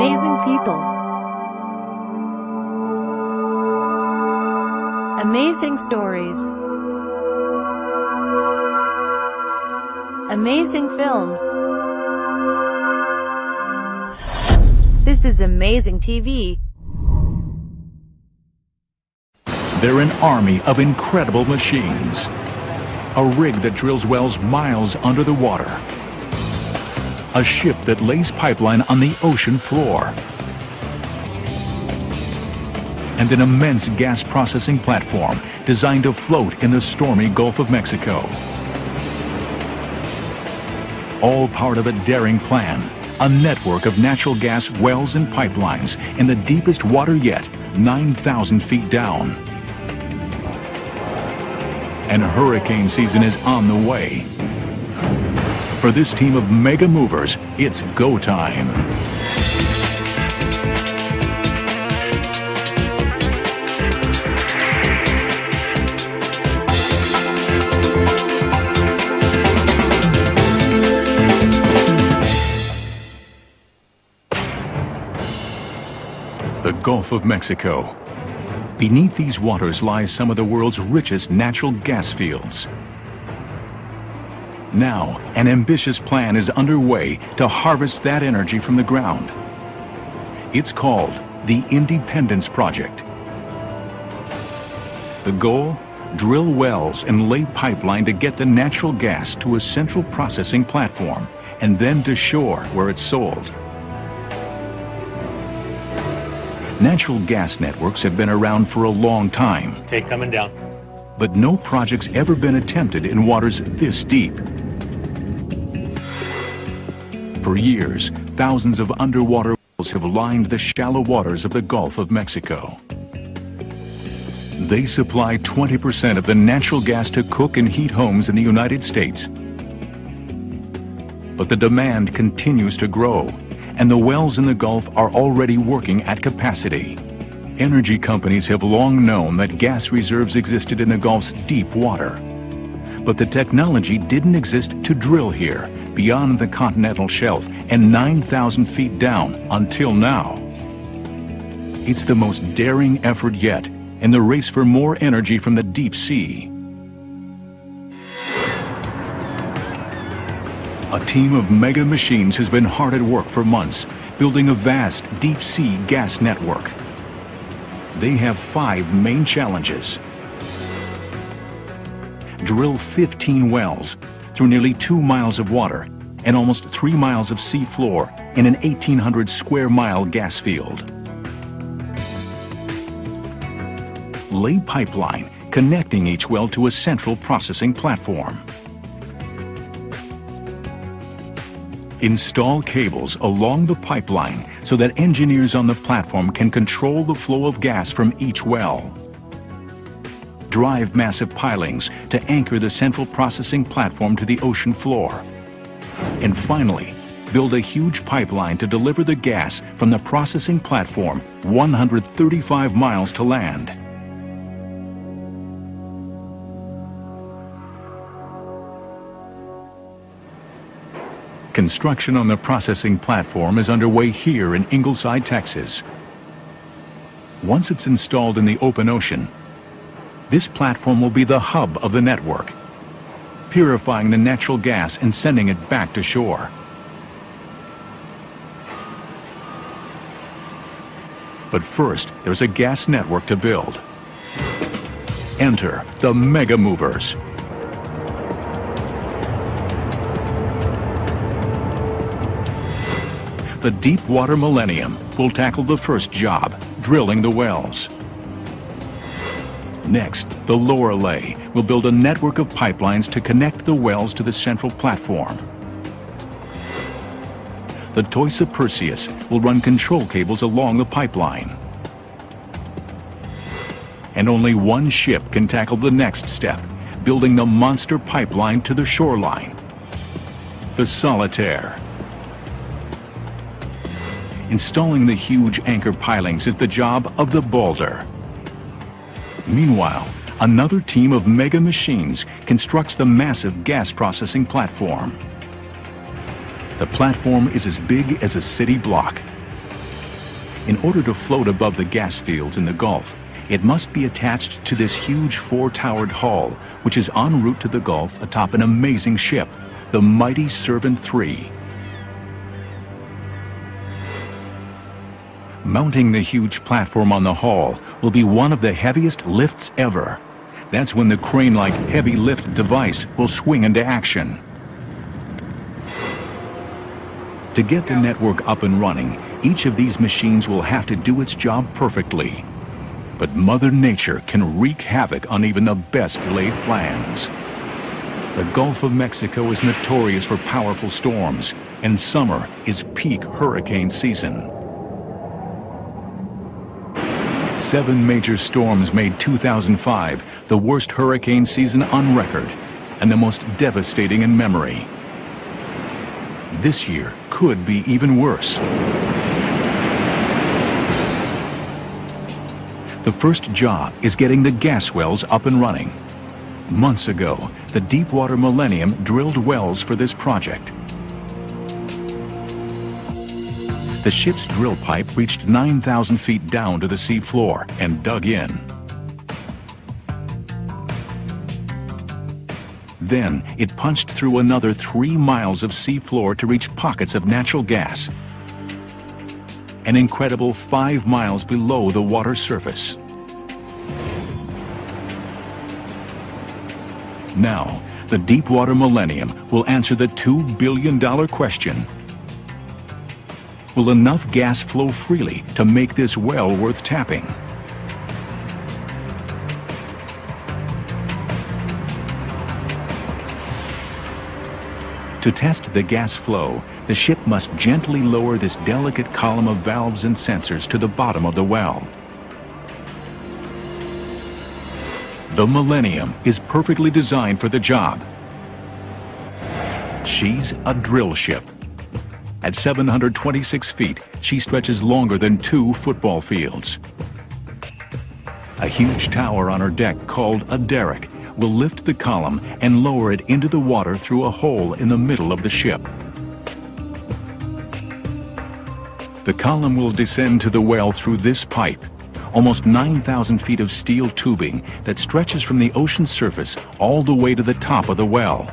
Amazing people. Amazing stories. Amazing films. This is amazing TV. They're an army of incredible machines. A rig that drills wells miles under the water. A ship that lays pipeline on the ocean floor. And an immense gas processing platform designed to float in the stormy Gulf of Mexico. All part of a daring plan, a network of natural gas wells and pipelines in the deepest water yet, 9,000 feet down. And hurricane season is on the way. For this team of mega movers, it's go time. The Gulf of Mexico. Beneath these waters lies some of the world's richest natural gas fields. Now, an ambitious plan is underway to harvest that energy from the ground. It's called the Independence Project. The goal? Drill wells and lay pipeline to get the natural gas to a central processing platform and then to shore where it's sold. Natural gas networks have been around for a long time. Okay, coming down. But no project's ever been attempted in waters this deep. For years, thousands of underwater wells have lined the shallow waters of the Gulf of Mexico. They supply 20% of the natural gas to cook and heat homes in the United States. But the demand continues to grow, and the wells in the Gulf are already working at capacity. Energy companies have long known that gas reserves existed in the Gulf's deep water. But the technology didn't exist to drill here, beyond the continental shelf and 9,000 feet down until now. It's the most daring effort yet in the race for more energy from the deep sea. A team of mega machines has been hard at work for months, building a vast deep-sea gas network. They have 5 main challenges. Drill 15 wells through nearly 2 miles of water and almost 3 miles of sea floor in an 1,800 square mile gas field. Lay pipeline connecting each well to a central processing platform. Install cables along the pipeline so that engineers on the platform can control the flow of gas from each well. Drive massive pilings to anchor the central processing platform to the ocean floor. And finally, build a huge pipeline to deliver the gas from the processing platform 135 miles to land. Construction on the processing platform is underway here in Ingleside, Texas. Once it's installed in the open ocean, this platform will be the hub of the network, purifying the natural gas and sending it back to shore. But first, there's a gas network to build. Enter the Mega Movers. The Deepwater Millennium will tackle the first job, drilling the wells. Next, the Lorelei will build a network of pipelines to connect the wells to the central platform. The Toisa Perseus will run control cables along the pipeline. And only one ship can tackle the next step, building the monster pipeline to the shoreline. The Solitaire. Installing the huge anchor pilings is the job of the Boulder. Meanwhile, another team of mega machines constructs the massive gas processing platform. The platform is as big as a city block. In order to float above the gas fields in the Gulf, it must be attached to this huge four-towered hull, which is en route to the Gulf atop an amazing ship, the mighty Servant 3. Mounting the huge platform on the hull will be one of the heaviest lifts ever. That's when the crane-like heavy lift device will swing into action. To get the network up and running, each of these machines will have to do its job perfectly. But Mother Nature can wreak havoc on even the best laid plans. The Gulf of Mexico is notorious for powerful storms, and summer is peak hurricane season. 7 major storms made 2005 the worst hurricane season on record and the most devastating in memory. This year could be even worse. The first job is getting the gas wells up and running. Months ago, the Deepwater Millennium drilled wells for this project. The ship's drill pipe reached 9,000 feet down to the sea floor and dug in. Then it punched through another 3 miles of sea floor to reach pockets of natural gas. An incredible 5 miles below the water surface. Now, the Deepwater Millennium will answer the $2 billion question. Will enough gas flow freely to make this well worth tapping? To test the gas flow, the ship must gently lower this delicate column of valves and sensors to the bottom of the well. The Millennium is perfectly designed for the job. She's a drill ship. At 726 feet, she stretches longer than 2 football fields. A huge tower on her deck, called a derrick, will lift the column and lower it into the water through a hole in the middle of the ship. The column will descend to the well through this pipe, almost 9,000 feet of steel tubing that stretches from the ocean surface all the way to the top of the well.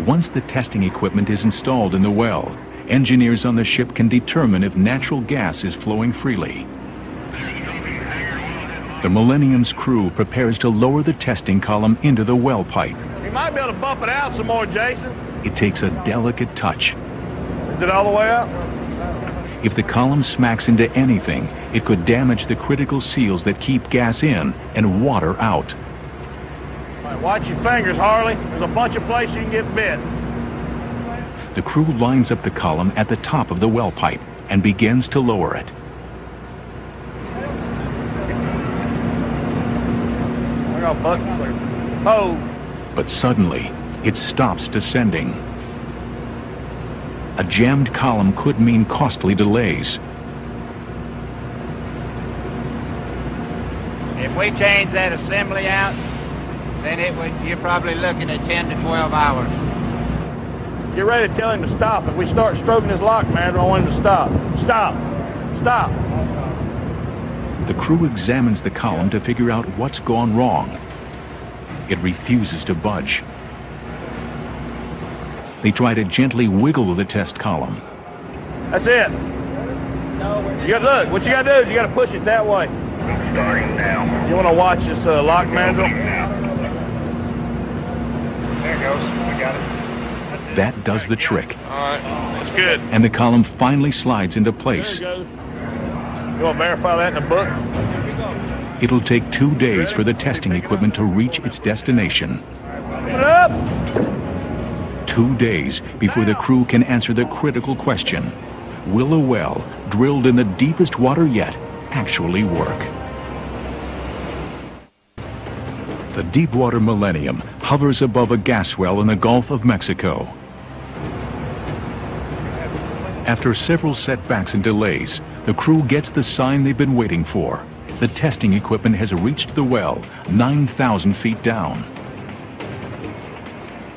Once the testing equipment is installed in the well, engineers on the ship can determine if natural gas is flowing freely. The Millennium's crew prepares to lower the testing column into the well pipe. You might be able to bump it out some more, Jason. It takes a delicate touch. Is it all the way up? If the column smacks into anything, it could damage the critical seals that keep gas in and water out. All right, watch your fingers, Harley. There's a bunch of places you can get bit. The crew lines up the column at the top of the well pipe and begins to lower it. I got buttons there. Oh. But suddenly, it stops descending. A jammed column could mean costly delays. If we change that assembly out, then you're probably looking at 10 to 12 hours. Get ready to tell him to stop. If we start stroking his lock man, I want him to stop. Stop. Stop. The crew examines the column to figure out what's gone wrong. It refuses to budge. They try to gently wiggle the test column. That's it. You got look. What you got to do is you got to push it that way. Starting now. You want to watch this lock mandrel? There it goes. We got it. That does the trick. All right. That's good. And the column finally slides into place. There it goes. You want to verify that in the book? It'll take 2 days for the testing equipment to reach its destination. Put it up. 2 days before the crew can answer the critical question: will a well drilled in the deepest water yet actually work? The Deepwater Millennium hovers above a gas well in the Gulf of Mexico. After several setbacks and delays, the crew gets the sign they've been waiting for. The testing equipment has reached the well, 9,000 feet down.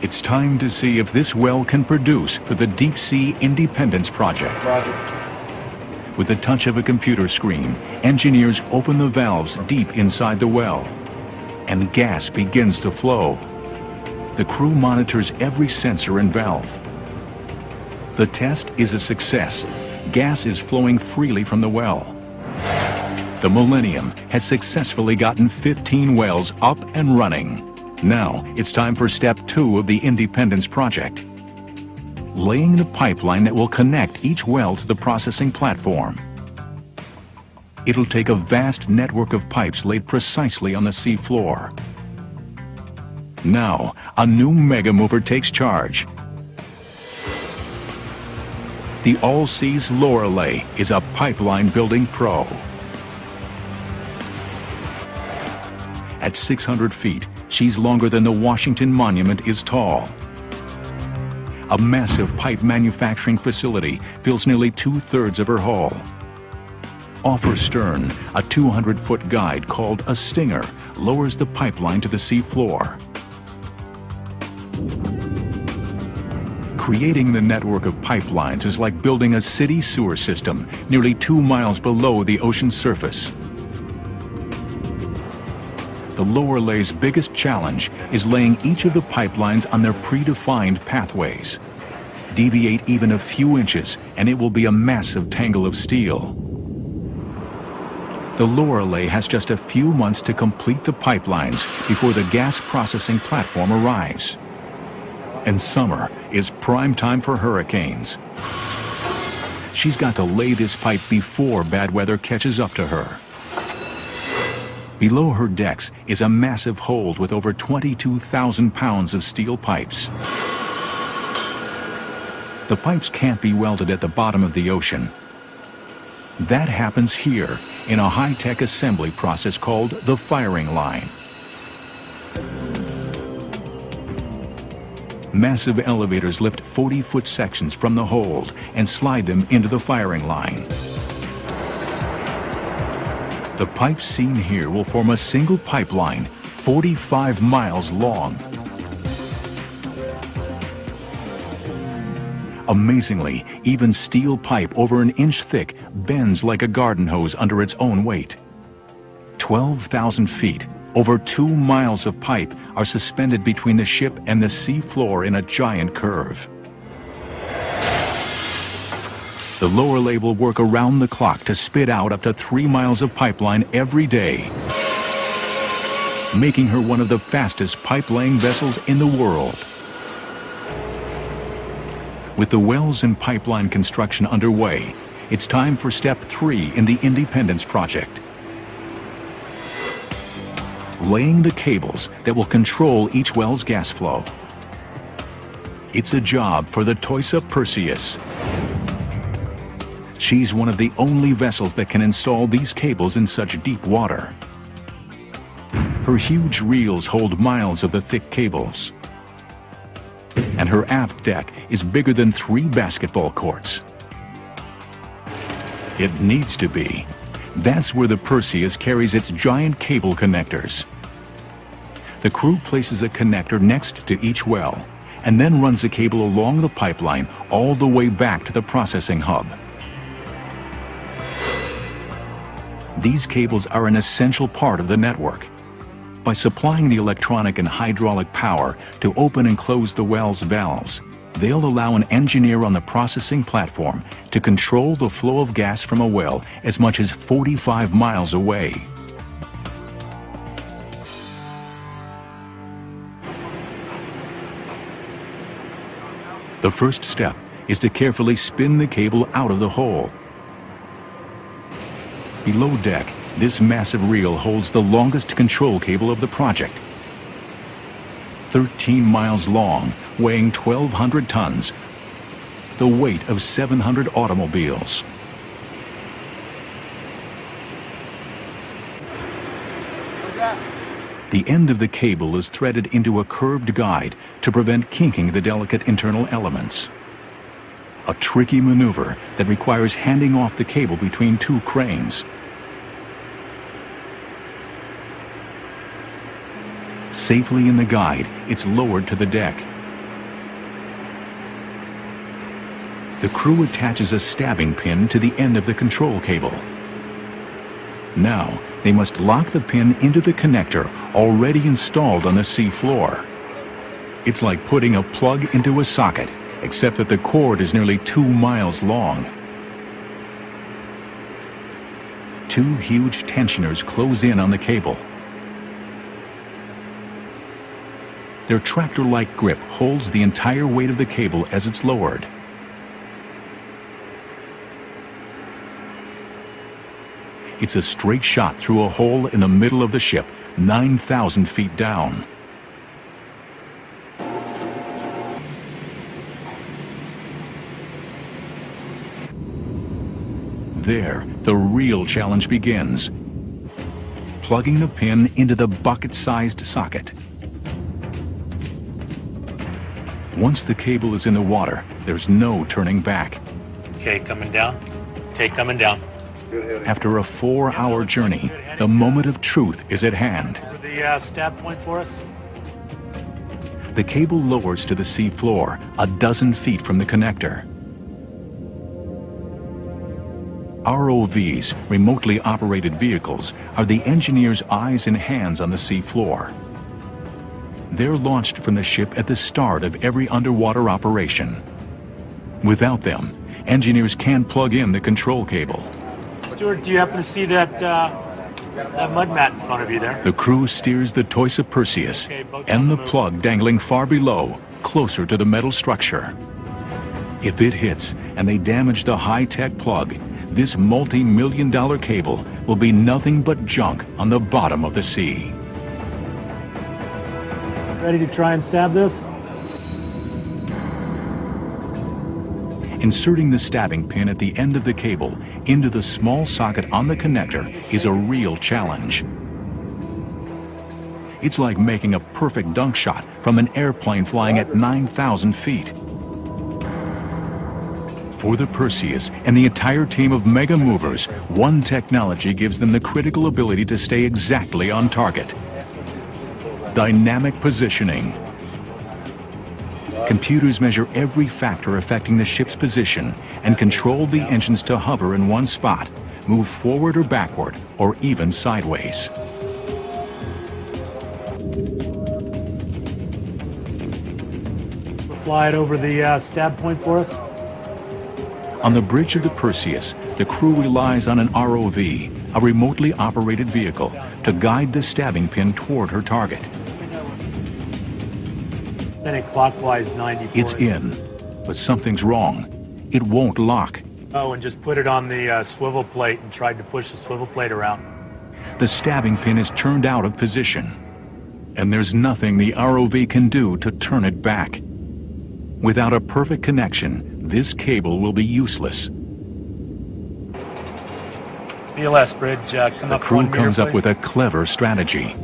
It's time to see if this well can produce for the Deep Sea Independence Project. Roger. With the touch of a computer screen, engineers open the valves deep inside the well, and gas begins to flow. The crew monitors every sensor and valve. The test is a success. Gas is flowing freely from the well. The Millennium has successfully gotten 15 wells up and running. Now it's time for step 2 of the Independence Project. Laying the pipeline that will connect each well to the processing platform. It'll take a vast network of pipes laid precisely on the sea floor. Now, a new mega mover takes charge. The All Seas Lorelei is a pipeline building pro. At 600 feet, she's longer than the Washington Monument is tall. A massive pipe manufacturing facility fills nearly 2/3 of her hull. Off her stern, a 200-foot guide called a stinger lowers the pipeline to the sea floor. Creating the network of pipelines is like building a city sewer system nearly 2 miles below the ocean's surface. The Lorelei's biggest challenge is laying each of the pipelines on their predefined pathways. Deviate even a few inches and it will be a massive tangle of steel. The Lorelei has just a few months to complete the pipelines before the gas processing platform arrives. And summer is prime time for hurricanes. She's got to lay this pipe before bad weather catches up to her. Below her decks is a massive hold with over 22,000 pounds of steel pipes. The pipes can't be welded at the bottom of the ocean. That happens here in a high-tech assembly process called the firing line. Massive elevators lift 40-foot sections from the hold and slide them into the firing line. The pipes seen here will form a single pipeline, 45 miles long. Amazingly, even steel pipe over an inch thick bends like a garden hose under its own weight. 12,000 feet, over 2 miles of pipe are suspended between the ship and the sea floor in a giant curve. The Lorelei will work around the clock to spit out up to 3 miles of pipeline every day, making her one of the fastest pipe-laying vessels in the world. With the wells and pipeline construction underway, it's time for step 3 in the Independence Project. Laying the cables that will control each well's gas flow. It's a job for the Toisa Perseus. She's one of the only vessels that can install these cables in such deep water. Her huge reels hold miles of the thick cables. And her aft deck is bigger than 3 basketball courts. It needs to be. That's where the Perseus carries its giant cable connectors. The crew places a connector next to each well and then runs the cable along the pipeline all the way back to the processing hub. These cables are an essential part of the network. By supplying the electronic and hydraulic power to open and close the well's valves, they'll allow an engineer on the processing platform to control the flow of gas from a well as much as 45 miles away. The first step is to carefully spin the cable out of the hole. Below deck, this massive reel holds the longest control cable of the project. 13 miles long, weighing 1,200 tons, the weight of 700 automobiles. The end of the cable is threaded into a curved guide to prevent kinking the delicate internal elements. A tricky maneuver that requires handing off the cable between 2 cranes. Safely in the guide, it's lowered to the deck. The crew attaches a stabbing pin to the end of the control cable. Now, they must lock the pin into the connector already installed on the sea floor. It's like putting a plug into a socket, except that the cord is nearly 2 miles long. 2 huge tensioners close in on the cable. Their tractor-like grip holds the entire weight of the cable as it's lowered. It's a straight shot through a hole in the middle of the ship, 9,000 feet down. There, the real challenge begins. Plugging the pin into the bucket-sized socket. Once the cable is in the water, there's no turning back. Okay, coming down. Okay, coming down. After a 4-hour journey, the moment of truth is at hand. The stab point for us. The cable lowers to the sea floor, a dozen feet from the connector. ROVs, remotely operated vehicles, are the engineers' eyes and hands on the sea floor. They're launched from the ship at the start of every underwater operation. Without them, engineers can't plug in the control cable. Stuart, do you happen to see that mud mat in front of you there? The crew steers the Toisa Perseus and the plug dangling far below, closer to the metal structure. If it hits and they damage the high-tech plug, this multi-million-dollar cable will be nothing but junk on the bottom of the sea. Ready to try and stab this? Inserting the stabbing pin at the end of the cable into the small socket on the connector is a real challenge. It's like making a perfect dunk shot from an airplane flying at 9,000 feet. For the Perseus and the entire team of mega movers, one technology gives them the critical ability to stay exactly on target. Dynamic positioning. Computers measure every factor affecting the ship's position and control the engines to hover in one spot, move forward or backward, or even sideways. Fly it over the stab point for us. On the bridge of the Perseus, the crew relies on an ROV, a remotely operated vehicle, to guide the stabbing pin toward her target. Then it clockwise 90. It's in, but something's wrong. It won't lock. Oh, and just put it on the swivel plate and tried to push the swivel plate around. The stabbing pin is turned out of position, and there's nothing the ROV can do to turn it back. Without a perfect connection, this cable will be useless. BLS bridge, come The up crew 1 meter, comes up please. with a clever strategy.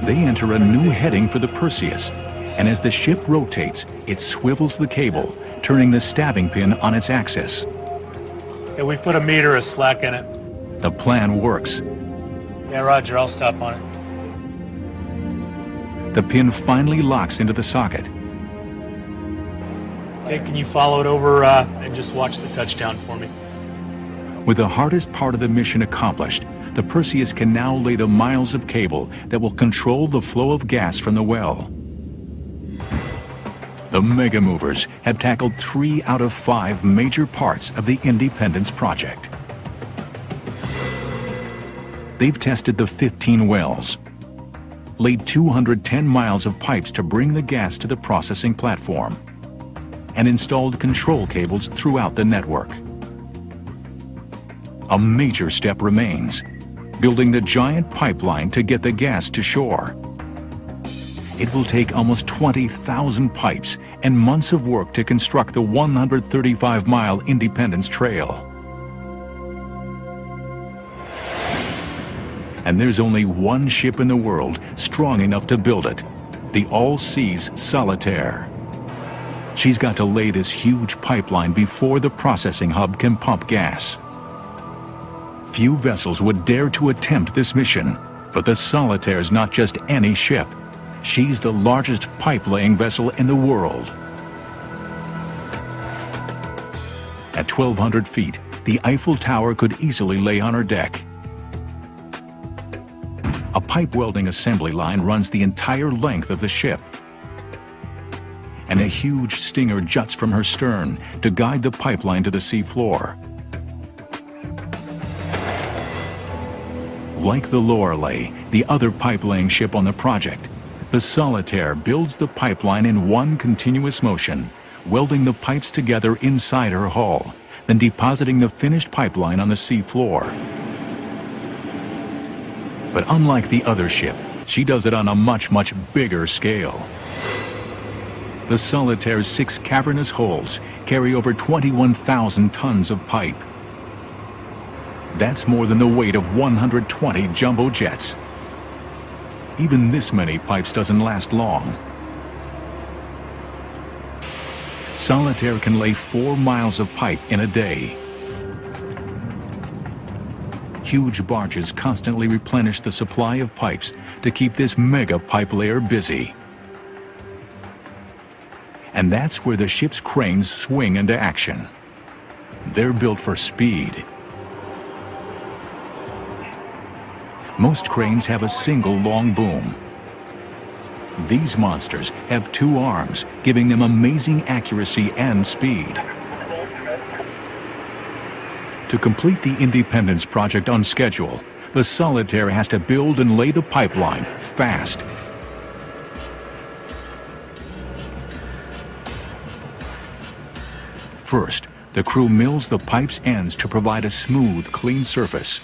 They enter a new heading for the Perseus, and as the ship rotates, it swivels the cable, turning the stabbing pin on its axis. Okay, we put a meter of slack in it. The plan works. Yeah, Roger, I'll stop on it. The pin finally locks into the socket. Okay, can you follow it over and just watch the touchdown for me? With the hardest part of the mission accomplished, the Perseus can now lay the miles of cable that will control the flow of gas from the well. The Mega Movers have tackled 3 out of 5 major parts of the Independence project. They've tested the 15 wells, laid 210 miles of pipes to bring the gas to the processing platform, and installed control cables throughout the network. A major step remains: building the giant pipeline to get the gas to shore. It will take almost 20,000 pipes and months of work to construct the 135-mile Independence Trail. And there's only one ship in the world strong enough to build it, the All-Seas Solitaire. She's got to lay this huge pipeline before the processing hub can pump gas. Few vessels would dare to attempt this mission, but the Solitaire's not just any ship. She's the largest pipe-laying vessel in the world. At 1,200 feet, the Eiffel Tower could easily lay on her deck. A pipe welding assembly line runs the entire length of the ship. And a huge stinger juts from her stern to guide the pipeline to the sea floor. Like the Lorelei, the other pipe-laying ship on the project, the Solitaire builds the pipeline in one continuous motion, welding the pipes together inside her hull, then depositing the finished pipeline on the sea floor. But unlike the other ship, she does it on a much, much bigger scale. The Solitaire's 6 cavernous holds carry over 21,000 tons of pipe. That's more than the weight of 120 jumbo jets. Even this many pipes doesn't last long. Solitaire can lay 4 miles of pipe in a day. Huge barges constantly replenish the supply of pipes to keep this mega pipe layer busy. And that's where the ship's cranes swing into action. They're built for speed. Most cranes have a single long boom. These monsters have 2 arms, giving them amazing accuracy and speed. To complete the Independence project on schedule, the Solitaire has to build and lay the pipeline fast. First, the crew mills the pipe's ends to provide a smooth, clean surface.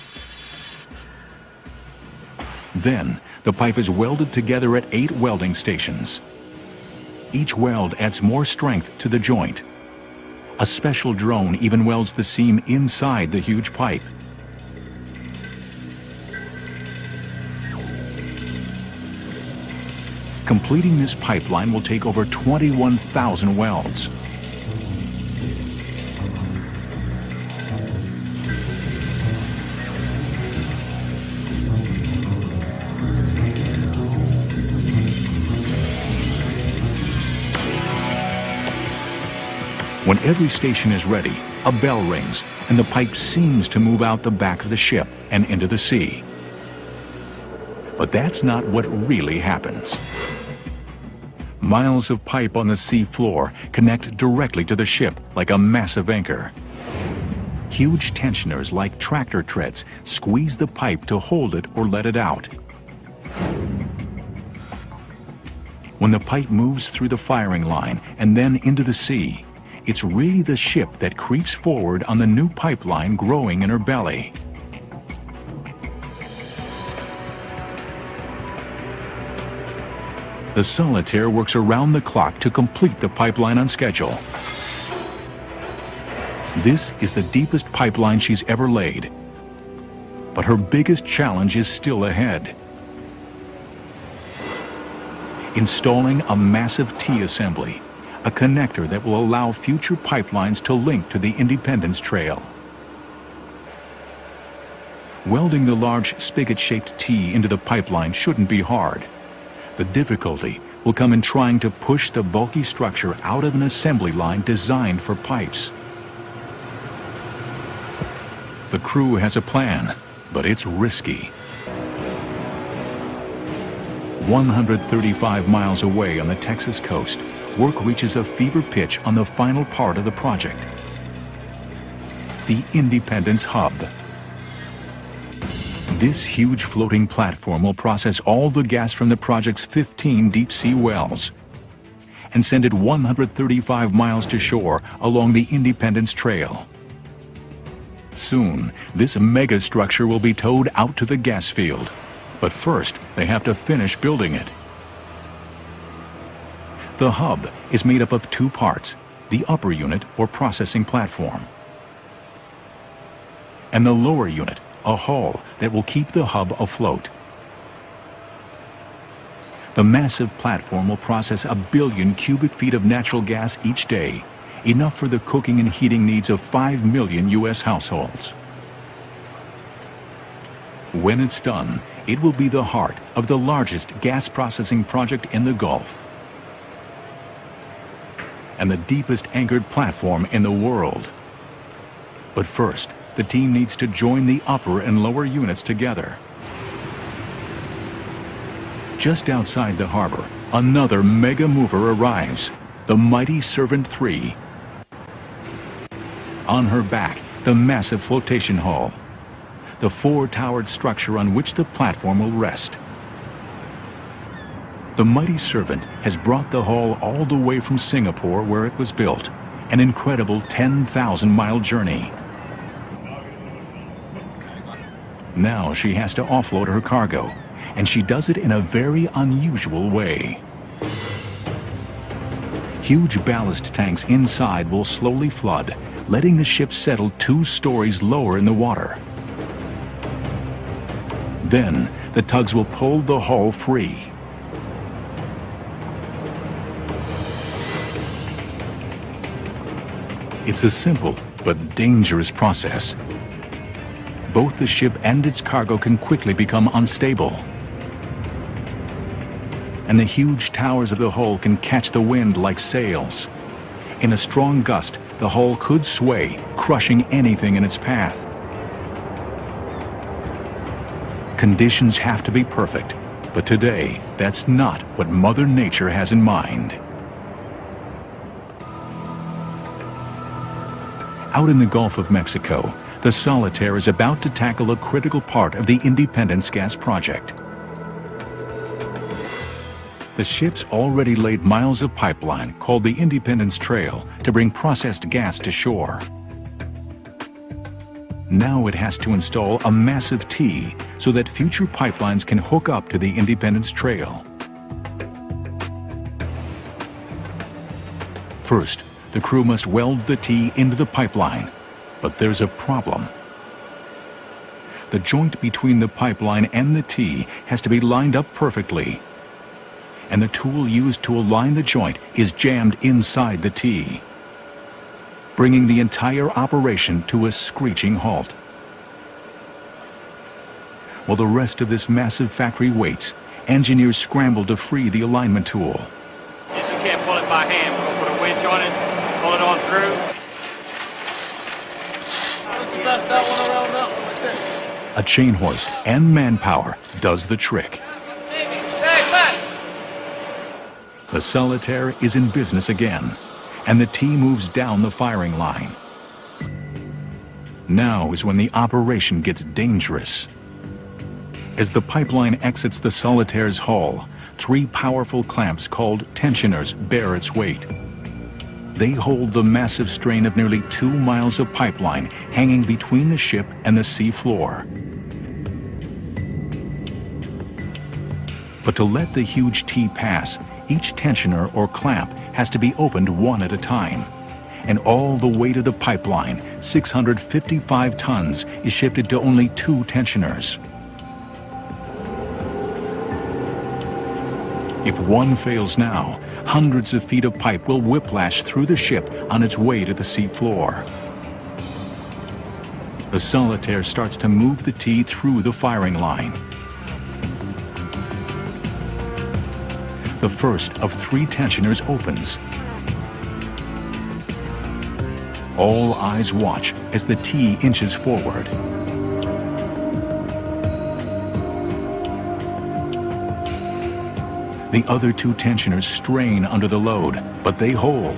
Then, the pipe is welded together at 8 welding stations. Each weld adds more strength to the joint. A special drone even welds the seam inside the huge pipe. Completing this pipeline will take over 21,000 welds. When every station is ready, a bell rings, and the pipe seems to move out the back of the ship and into the sea. But that's not what really happens. Miles of pipe on the sea floor connect directly to the ship like a massive anchor. Huge tensioners like tractor treads squeeze the pipe to hold it or let it out. When the pipe moves through the firing line and then into the sea, it's really the ship that creeps forward on the new pipeline growing in her belly. The Solitaire works around the clock to complete the pipeline on schedule. This is the deepest pipeline she's ever laid. But her biggest challenge is still ahead. Installing a massive T-assembly, a connector that will allow future pipelines to link to the Independence Trail. Welding the large spigot-shaped T into the pipeline shouldn't be hard. The difficulty will come in trying to push the bulky structure out of an assembly line designed for pipes. The crew has a plan, but it's risky. 135 miles away on the Texas coast, work reaches a fever pitch on the final part of the project, the Independence Hub. This huge floating platform will process all the gas from the project's 15 deep-sea wells and send it 135 miles to shore along the Independence Trail. Soon, this megastructure will be towed out to the gas field, but first they have to finish building it. The hub is made up of 2 parts, the upper unit or processing platform, and the lower unit, a hull that will keep the hub afloat. The massive platform will process 1 billion cubic feet of natural gas each day, enough for the cooking and heating needs of 5 million U.S. households. When it's done, it will be the heart of the largest gas processing project in the Gulf and the deepest anchored platform in the world. But first, the team needs to join the upper and lower units together. Just outside the harbor, another mega mover arrives, the mighty Servant 3. On her back, the massive flotation hull, the four-towered structure on which the platform will rest. The mighty Servant has brought the hull all the way from Singapore where it was built, an incredible 10,000-mile journey. Now she has to offload her cargo, and she does it in a very unusual way. Huge ballast tanks inside will slowly flood, letting the ship settle 2 stories lower in the water. Then, the tugs will pull the hull free. It's a simple but dangerous process. Both the ship and its cargo can quickly become unstable. And the huge towers of the hull can catch the wind like sails. In a strong gust, the hull could sway, crushing anything in its path. Conditions have to be perfect, but today, that's not what Mother Nature has in mind. Out in the Gulf of Mexico, the Solitaire is about to tackle a critical part of the Independence Gas Project. The ship's already laid miles of pipeline called the Independence Trail to bring processed gas to shore. Now it has to install a massive T so that future pipelines can hook up to the Independence Trail. First, the crew must weld the T into the pipeline, but there's a problem. The joint between the pipeline and the T has to be lined up perfectly, and the tool used to align the joint is jammed inside the T, bringing the entire operation to a screeching halt. While the rest of this massive factory waits, engineers scramble to free the alignment tool. Since you can't pull it by hand, we're going to put a winch on it, pull it on through. Let's bust that one around that one right there. A chain hoist and manpower does the trick. The Solitaire is in business again, and the T moves down the firing line. Now is when the operation gets dangerous. As the pipeline exits the Solitaire's hull, 3 powerful clamps called tensioners bear its weight. They hold the massive strain of nearly 2 miles of pipeline hanging between the ship and the sea floor. But to let the huge T pass, each tensioner or clamp has to be opened one at a time. And all the weight of the pipeline, 655 tons, is shifted to only 2 tensioners. If one fails now, hundreds of feet of pipe will whiplash through the ship on its way to the sea floor. The Solitaire starts to move the T through the firing line. The first of 3 tensioners opens. All eyes watch as the T inches forward. The other 2 tensioners strain under the load, but they hold.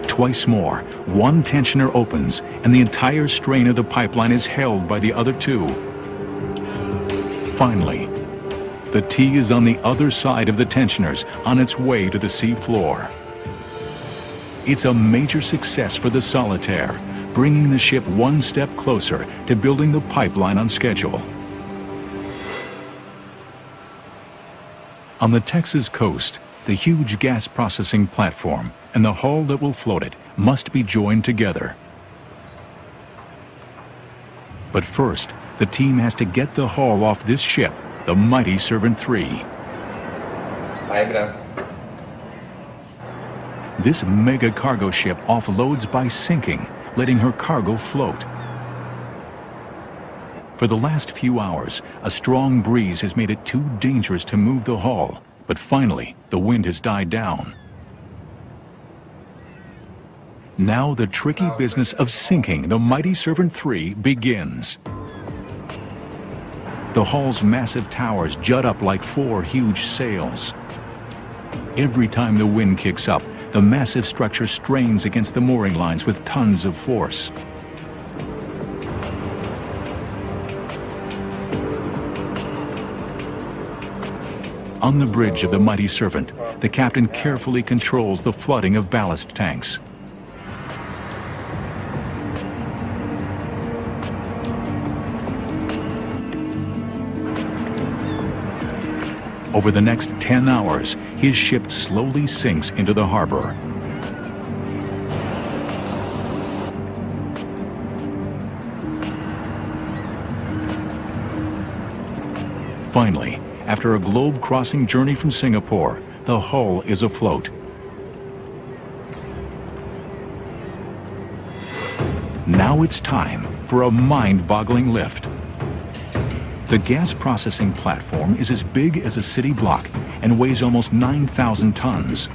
Twice more, 1 tensioner opens, and the entire strain of the pipeline is held by the other 2. Finally, the T is on the other side of the tensioners, on its way to the sea floor. It's a major success for the Solitaire, bringing the ship one step closer to building the pipeline on schedule. On the Texas coast, the huge gas processing platform and the hull that will float it must be joined together. But first, the team has to get the hull off this ship, the mighty Servant 3. This mega cargo ship offloads by sinking, letting her cargo float. For the last few hours, a strong breeze has made it too dangerous to move the hull, but finally, the wind has died down. Now the tricky business of sinking the mighty Servant 3 begins. The hull's massive towers jut up like 4 huge sails. Every time the wind kicks up, the massive structure strains against the mooring lines with tons of force. On the bridge of the mighty Servant, the captain carefully controls the flooding of ballast tanks. Over the next 10 hours, his ship slowly sinks into the harbor. Finally, after a globe-crossing journey from Singapore, the hull is afloat. Now it's time for a mind-boggling lift. The gas processing platform is as big as a city block and weighs almost 9,000 tons.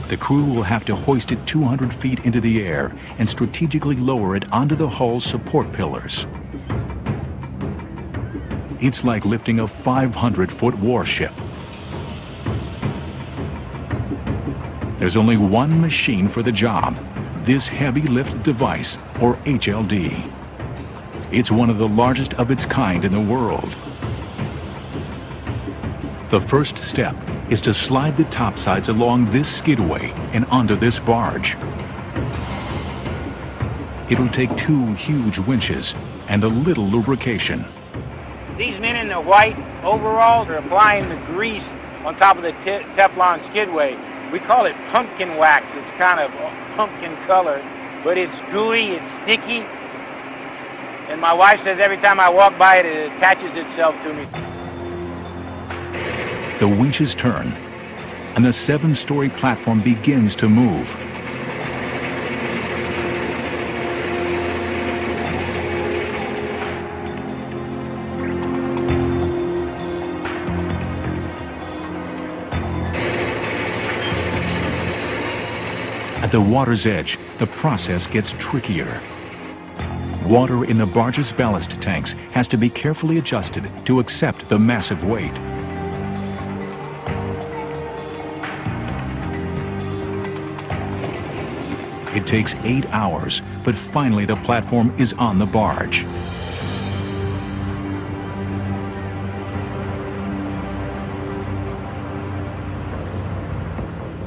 The crew will have to hoist it 200 feet into the air and strategically lower it onto the hull's support pillars. It's like lifting a 500-foot warship. There's only one machine for the job, this heavy lift device, or HLD. It's one of the largest of its kind in the world. The first step is to slide the topsides along this skidway and onto this barge. It'll take 2 huge winches and a little lubrication. These men in the white overalls are applying the grease on top of the Teflon skidway. We call it pumpkin wax. It's kind of pumpkin color, but it's gooey, it's sticky. And my wife says every time I walk by it, it attaches itself to me. The winches turn, and the 7-story platform begins to move. At the water's edge, the process gets trickier. Water in the barge's ballast tanks has to be carefully adjusted to accept the massive weight. It takes 8 hours, but finally the platform is on the barge.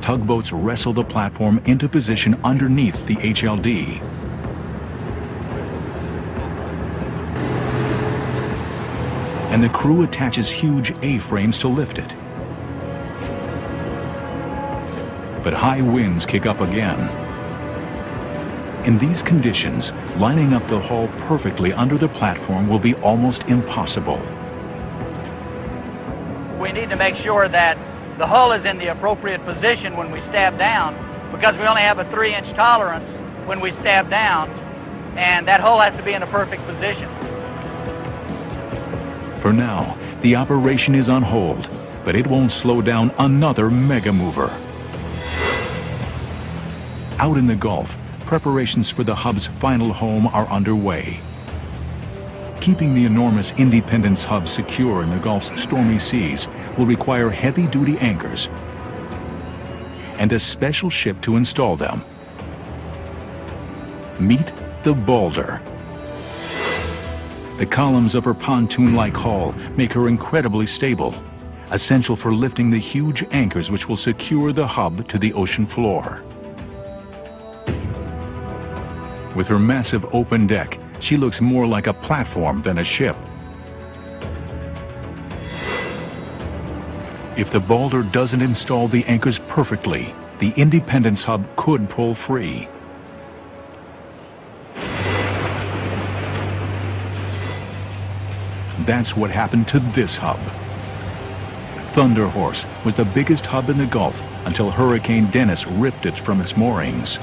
Tugboats wrestle the platform into position underneath the HLD. And the crew attaches huge A-frames to lift it. But high winds kick up again. In these conditions, lining up the hull perfectly under the platform will be almost impossible. We need to make sure that the hull is in the appropriate position when we stab down, because we only have a 3-inch tolerance when we stab down, and that hull has to be in a perfect position. For now, the operation is on hold, but it won't slow down another mega mover. Out in the Gulf, preparations for the hub's final home are underway. Keeping the enormous Independence hub secure in the Gulf's stormy seas will require heavy-duty anchors and a special ship to install them. Meet the Boulder. The columns of her pontoon-like hull make her incredibly stable, essential for lifting the huge anchors which will secure the hub to the ocean floor. With her massive open deck, she looks more like a platform than a ship. If the Boulder doesn't install the anchors perfectly, the Independence hub could pull free. That's what happened to this hub. Thunder Horse was the biggest hub in the Gulf until Hurricane Dennis ripped it from its moorings.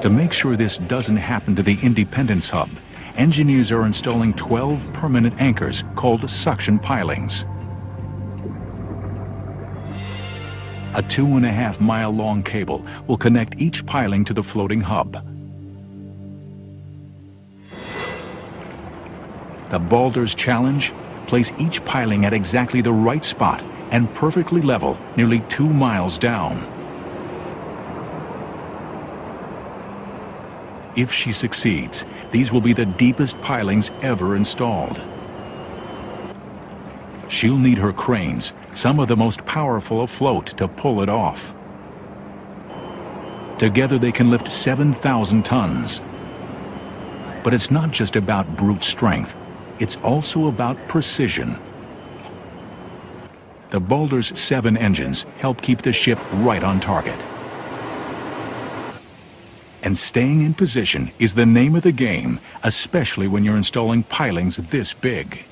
To make sure this doesn't happen to the Independence Hub, engineers are installing 12 permanent anchors called suction pilings. A 2.5-mile-long cable will connect each piling to the floating hub. The Baldur's challenge: place each piling at exactly the right spot and perfectly level nearly 2 miles down. If she succeeds, these will be the deepest pilings ever installed. She'll need her cranes, some of the most powerful afloat, to pull it off. Together they can lift 7,000 tons. But it's not just about brute strength, it's also about precision. The Baldur's 7 engines help keep the ship right on target. And staying in position is the name of the game, especially when you're installing pilings this big.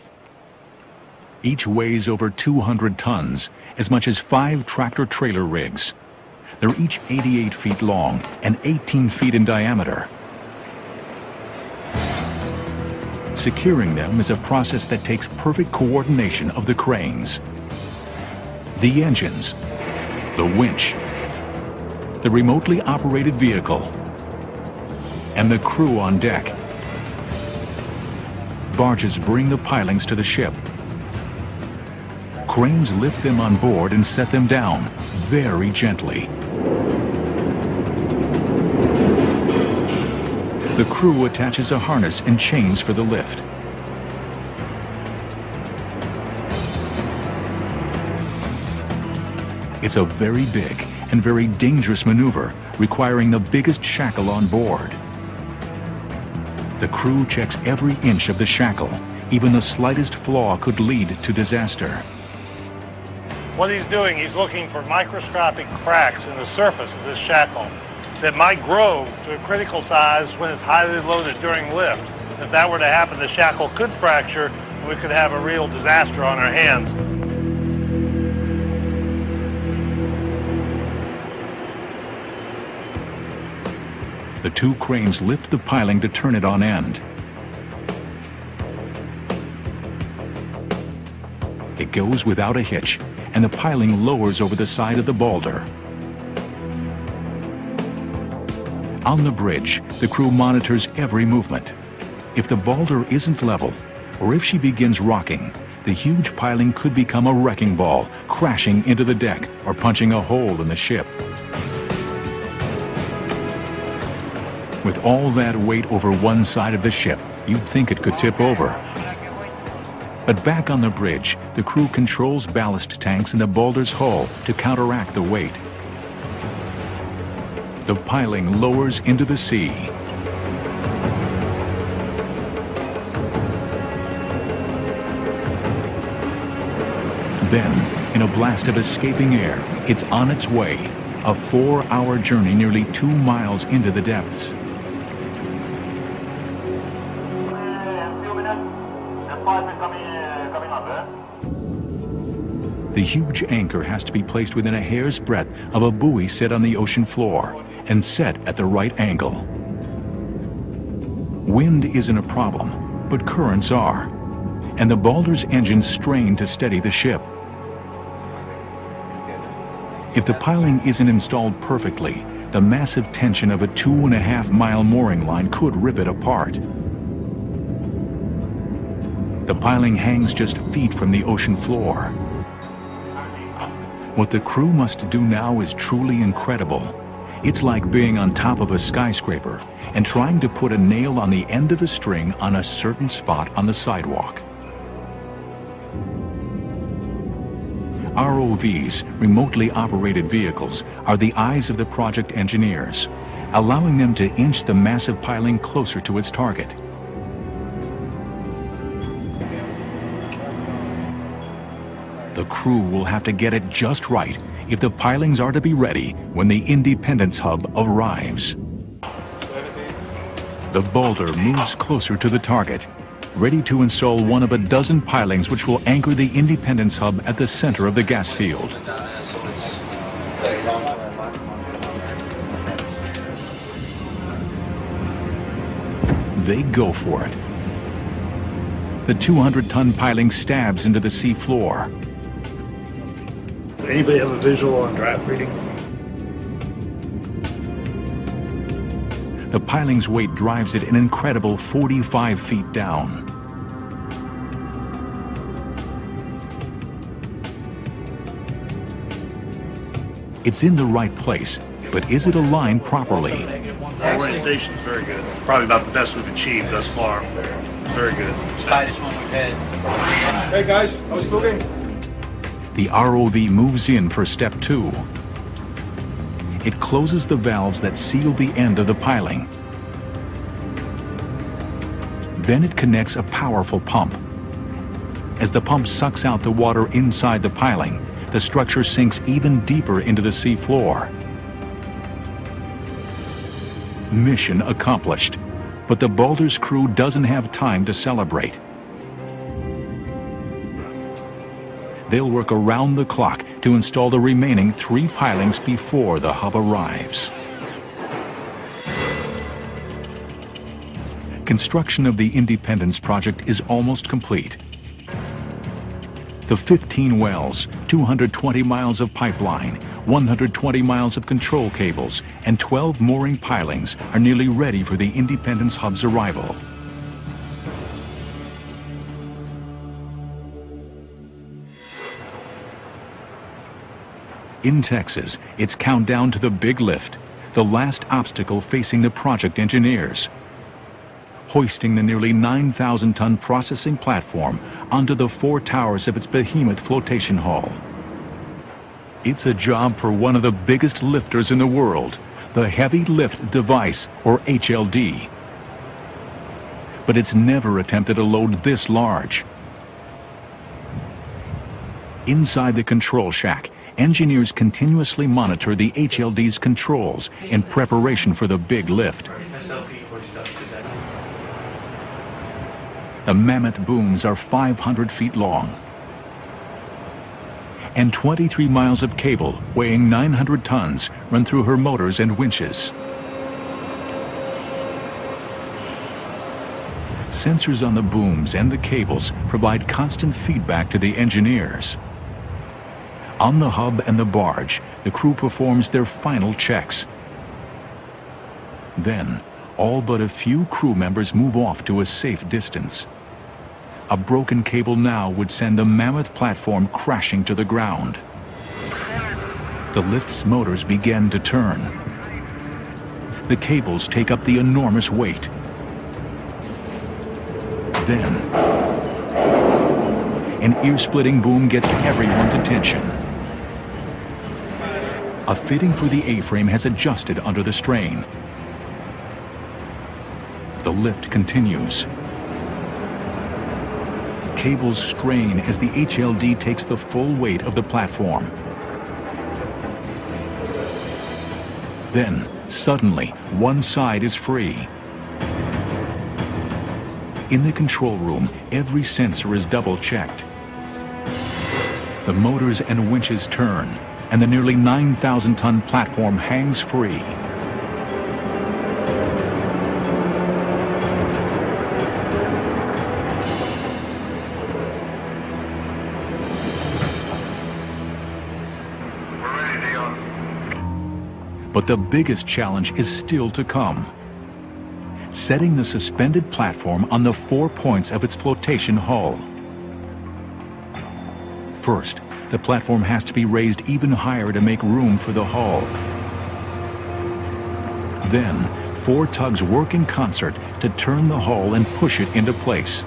Each weighs over 200 tons, as much as 5 tractor-trailer rigs. They're each 88 feet long and 18 feet in diameter. Securing them is a process that takes perfect coordination of the cranes, the engines, the winch, the remotely operated vehicle, and the crew on deck. Barges bring the pilings to the ship. Cranes lift them on board and set them down very gently. The crew attaches a harness and chains for the lift. It's a very big and very dangerous maneuver, requiring the biggest shackle on board. The crew checks every inch of the shackle. Even the slightest flaw could lead to disaster. What he's doing, he's looking for microscopic cracks in the surface of this shackle that might grow to a critical size when it's highly loaded during lift. If that were to happen, the shackle could fracture and we could have a real disaster on our hands. The 2 cranes lift the piling to turn it on end. It goes without a hitch, and the piling lowers over the side of the Baldur. On the bridge, the crew monitors every movement. If the Baldur isn't level, or if she begins rocking, the huge piling could become a wrecking ball, crashing into the deck or punching a hole in the ship. With all that weight over one side of the ship, you'd think it could tip over. But back on the bridge, the crew controls ballast tanks in the Baldur's hull to counteract the weight. The piling lowers into the sea. Then, in a blast of escaping air, it's on its way, a 4-hour journey nearly 2 miles into the depths. The huge anchor has to be placed within a hair's breadth of a buoy set on the ocean floor and set at the right angle. Wind isn't a problem, but currents are, and the Baldur's engines strain to steady the ship. If the piling isn't installed perfectly, the massive tension of a 2.5-mile mooring line could rip it apart. The piling hangs just feet from the ocean floor. What the crew must do now is truly incredible. It's like being on top of a skyscraper and trying to put a nail on the end of a string on a certain spot on the sidewalk. ROVs, remotely operated vehicles, are the eyes of the project engineers, allowing them to inch the massive piling closer to its target. The crew will have to get it just right if the pilings are to be ready when the Independence Hub arrives. The Baldur moves closer to the target, ready to install one of a dozen pilings which will anchor the Independence Hub at the center of the gas field. They go for it. The 200-ton piling stabs into the sea floor. Does anybody have a visual on draft readings? The piling's weight drives it an incredible 45 feet down. It's in the right place, but is it aligned properly? Orientation is very good. Probably about the best we've achieved thus far. It's very good. Tightest one we've had. Hey guys, I was looking. The ROV moves in for step 2. It closes the valves that seal the end of the piling. Then it connects a powerful pump. As the pump sucks out the water inside the piling, the structure sinks even deeper into the sea floor. Mission accomplished, but the Balder's crew doesn't have time to celebrate. They'll work around the clock to install the remaining 3 pilings before the hub arrives. Construction of the Independence project is almost complete. The 15 wells, 220 miles of pipeline, 120 miles of control cables, and 12 mooring pilings are nearly ready for the Independence hub's arrival. In Texas, it's countdown to the big lift, the last obstacle facing the project engineers. Hoisting the nearly 9,000-ton processing platform onto the 4 towers of its behemoth flotation hull. It's a job for one of the biggest lifters in the world, the Heavy Lift Device, or HLD. But it's never attempted a load this large. Inside the control shack, engineers continuously monitor the HLD's controls in preparation for the big lift. The mammoth booms are 500 feet long, and 23 miles of cable weighing 900 tons run through her motors and winches. Sensors on the booms and the cables provide constant feedback to the engineers. On the hub and the barge, the crew performs their final checks. Then, all but a few crew members move off to a safe distance. A broken cable now would send the mammoth platform crashing to the ground. The lift's motors begin to turn. The cables take up the enormous weight. Then, an ear-splitting boom gets everyone's attention. A fitting for the A-frame has adjusted under the strain. The lift continues. Cables strain as the HLD takes the full weight of the platform. Then, suddenly, one side is free. In the control room, every sensor is double-checked. The motors and winches turn, and the nearly 9,000-ton platform hangs free. But the biggest challenge is still to come. Setting the suspended platform on the 4 points of its flotation hull. First, the platform has to be raised even higher to make room for the hull. Then, 4 tugs work in concert to turn the hull and push it into place.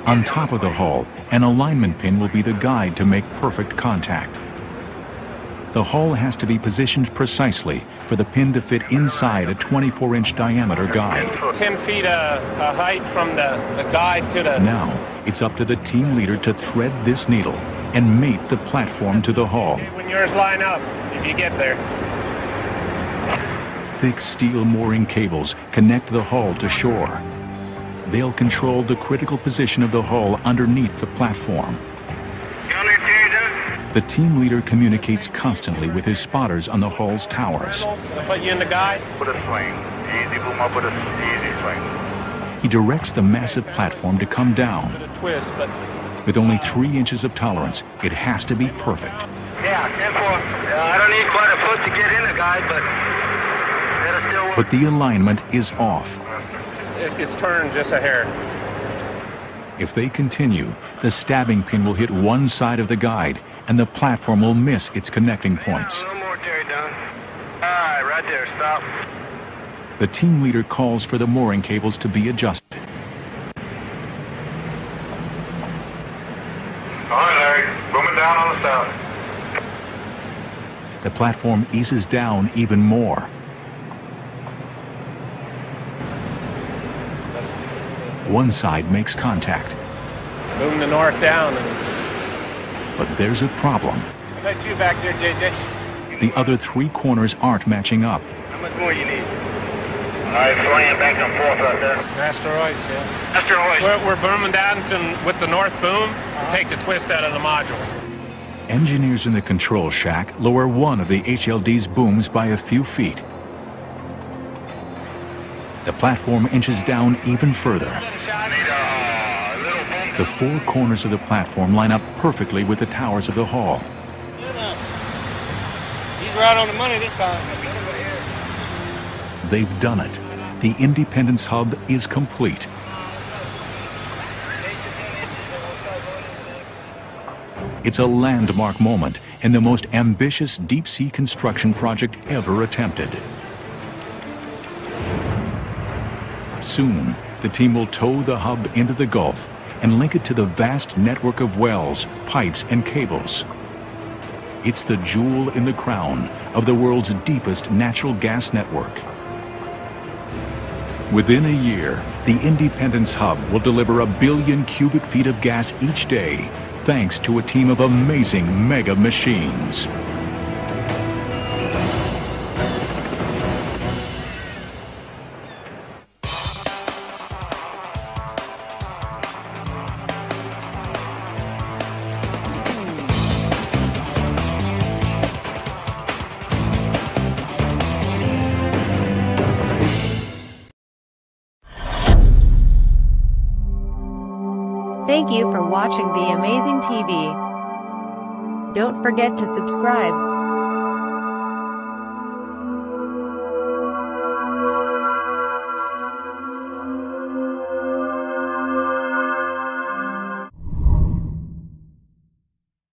On top of the hull, an alignment pin will be the guide to make perfect contact. The hull has to be positioned precisely for the pin to fit inside a 24-inch diameter guide. 10 feet height from the guide to the... Now, it's up to the team leader to thread this needle and mate the platform to the hull. When yours line up, if you get there. Thick steel mooring cables connect the hull to shore. They'll control the critical position of the hull underneath the platform. The The team leader communicates constantly with his spotters on the hull's towers. Put you in the guide. Put a swing. Easy boom up with a easy swing. He directs the massive platform to come down. Twist, but With only 3 inches of tolerance, it has to be perfect. Yeah, 10-4. I don't need quite a foot to get in the guide, but it'll still work. But the alignment is off. it's turned just a hair. If they continue, the stabbing pin will hit one side of the guide, and the platform will miss its connecting points. A little more, Terry, done. All right, right there, stop. The team leader calls for the mooring cables to be adjusted. All right, Larry, boom it down on the south. The platform eases down even more. One side makes contact, Boom the north down. but there's a problem. How about you back there, JJ? The other 3 corners aren't matching up. How much more you need? All right, flying back and forth right there. Master hoist, yeah. Master hoist. We're booming down with the north boom to take the twist out of the module. Engineers in the control shack lower one of the HLD's booms by a few feet. The platform inches down even further. The 4 corners of the platform line up perfectly with the towers of the hull. He's right on the money this time. They've done it. The Independence hub is complete. It's a landmark moment in the most ambitious deep-sea construction project ever attempted. Soon, the team will tow the hub into the Gulf and link it to the vast network of wells, pipes, and cables. It's the jewel in the crown of the world's deepest natural gas network. Within a year, the Independence Hub will deliver 1 billion cubic feet of gas each day, thanks to a team of amazing mega machines. Thank you for watching the Amazing TV. Don't forget to subscribe.